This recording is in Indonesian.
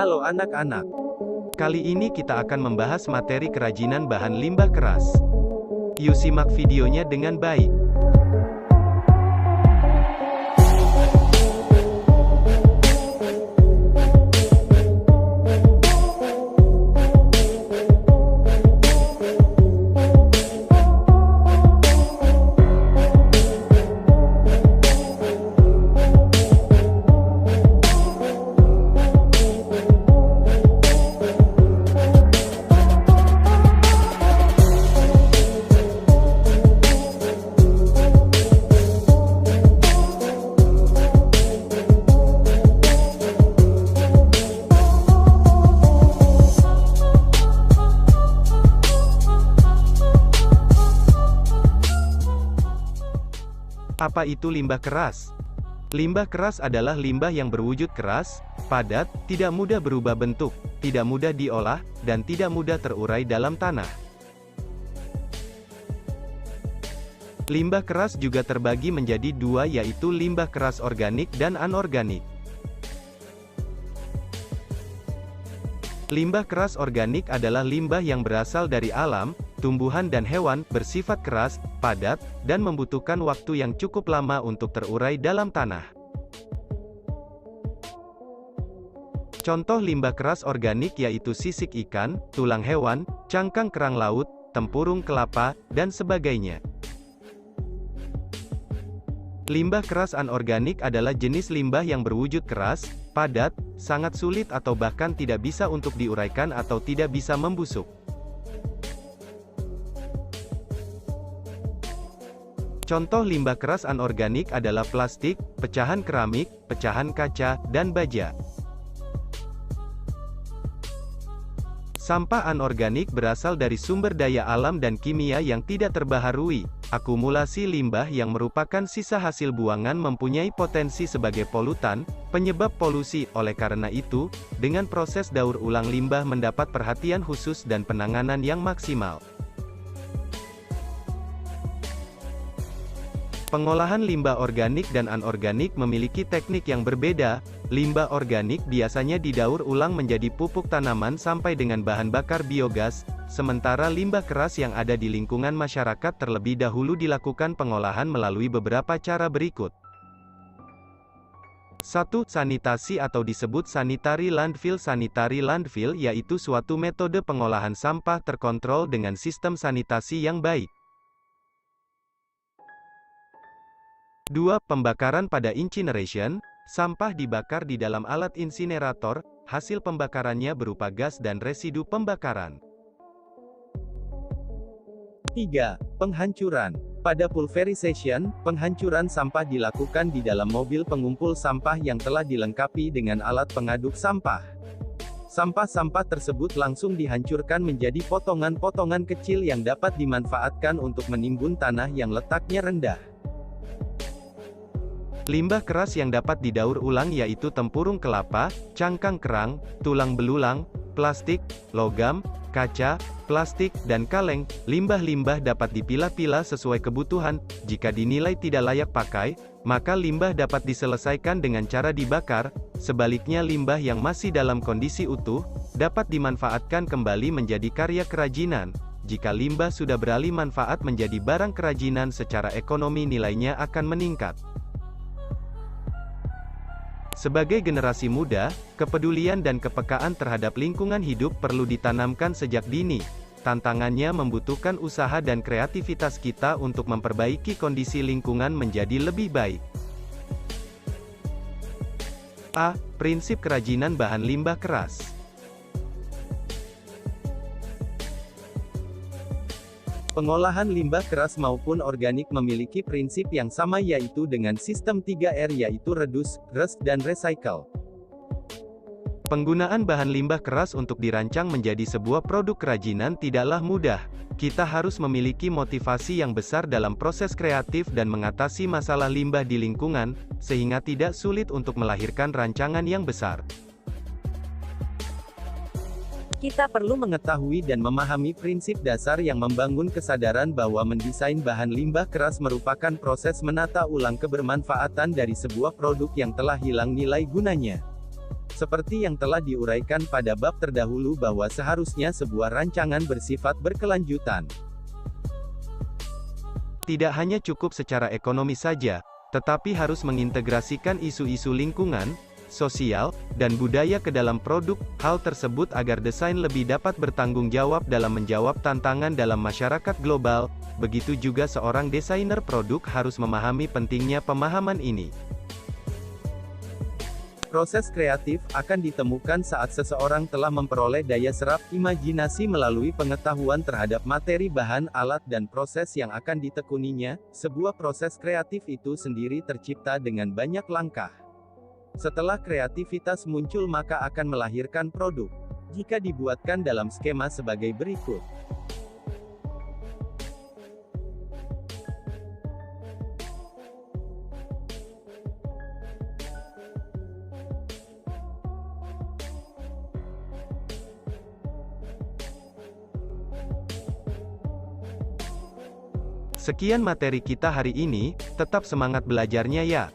Halo anak-anak. Kali ini kita akan membahas materi kerajinan bahan limbah keras. Yuk simak videonya dengan baik. Apa itu limbah keras? Limbah keras adalah limbah yang berwujud keras, padat, tidak mudah berubah bentuk, tidak mudah diolah, dan tidak mudah terurai dalam tanah. Limbah keras juga terbagi menjadi dua, yaitu limbah keras organik dan anorganik. Limbah keras organik adalah limbah yang berasal dari alam, tumbuhan dan hewan, bersifat keras, padat, dan membutuhkan waktu yang cukup lama untuk terurai dalam tanah. Contoh limbah keras organik yaitu sisik ikan, tulang hewan, cangkang kerang laut, tempurung kelapa, dan sebagainya. Limbah keras anorganik adalah jenis limbah yang berwujud keras, padat, sangat sulit atau bahkan tidak bisa untuk diuraikan atau tidak bisa membusuk. Contoh limbah keras anorganik adalah plastik, pecahan keramik, pecahan kaca, dan baja. Sampah anorganik berasal dari sumber daya alam dan kimia yang tidak terbaharui. Akumulasi limbah yang merupakan sisa hasil buangan mempunyai potensi sebagai polutan, penyebab polusi. Oleh karena itu, dengan proses daur ulang limbah mendapat perhatian khusus dan penanganan yang maksimal. Pengolahan limbah organik dan anorganik memiliki teknik yang berbeda. Limbah organik biasanya didaur ulang menjadi pupuk tanaman sampai dengan bahan bakar biogas, sementara limbah keras yang ada di lingkungan masyarakat terlebih dahulu dilakukan pengolahan melalui beberapa cara berikut. 1. Sanitasi atau disebut sanitary landfill. Sanitary landfill yaitu suatu metode pengolahan sampah terkontrol dengan sistem sanitasi yang baik. 2. Pembakaran pada incineration, sampah dibakar di dalam alat insinerator, hasil pembakarannya berupa gas dan residu pembakaran. 3. Penghancuran. Pada pulverization, penghancuran sampah dilakukan di dalam mobil pengumpul sampah yang telah dilengkapi dengan alat pengaduk sampah. Sampah-sampah tersebut langsung dihancurkan menjadi potongan-potongan kecil yang dapat dimanfaatkan untuk menimbun tanah yang letaknya rendah. Limbah keras yang dapat didaur ulang yaitu tempurung kelapa, cangkang kerang, tulang belulang, plastik, logam, kaca, plastik, dan kaleng. Limbah-limbah dapat dipilah-pilah sesuai kebutuhan. Jika dinilai tidak layak pakai, maka limbah dapat diselesaikan dengan cara dibakar. Sebaliknya limbah yang masih dalam kondisi utuh, dapat dimanfaatkan kembali menjadi karya kerajinan. Jika limbah sudah beralih manfaat menjadi barang kerajinan, secara ekonomi nilainya akan meningkat. Sebagai generasi muda, kepedulian dan kepekaan terhadap lingkungan hidup perlu ditanamkan sejak dini. Tantangannya membutuhkan usaha dan kreativitas kita untuk memperbaiki kondisi lingkungan menjadi lebih baik. A. Prinsip kerajinan bahan limbah keras. Pengolahan limbah keras maupun organik memiliki prinsip yang sama, yaitu dengan sistem 3R, yaitu reduce, rust, dan recycle. Penggunaan bahan limbah keras untuk dirancang menjadi sebuah produk kerajinan tidaklah mudah. Kita harus memiliki motivasi yang besar dalam proses kreatif dan mengatasi masalah limbah di lingkungan, sehingga tidak sulit untuk melahirkan rancangan yang besar. Kita perlu mengetahui dan memahami prinsip dasar yang membangun kesadaran bahwa mendesain bahan limbah keras merupakan proses menata ulang kebermanfaatan dari sebuah produk yang telah hilang nilai gunanya. Seperti yang telah diuraikan pada bab terdahulu bahwa seharusnya sebuah rancangan bersifat berkelanjutan. Tidak hanya cukup secara ekonomi saja, tetapi harus mengintegrasikan isu-isu lingkungan, sosial, dan budaya ke dalam produk. Hal tersebut agar desain lebih dapat bertanggung jawab dalam menjawab tantangan dalam masyarakat global. Begitu juga seorang desainer produk harus memahami pentingnya pemahaman ini. Proses kreatif akan ditemukan saat seseorang telah memperoleh daya serap imajinasi melalui pengetahuan terhadap materi bahan alat dan proses yang akan ditekuninya. Sebuah proses kreatif itu sendiri tercipta dengan banyak langkah. Setelah kreativitas muncul maka akan melahirkan produk. Jika dibuatkan dalam skema sebagai berikut. Sekian materi kita hari ini, tetap semangat belajarnya ya.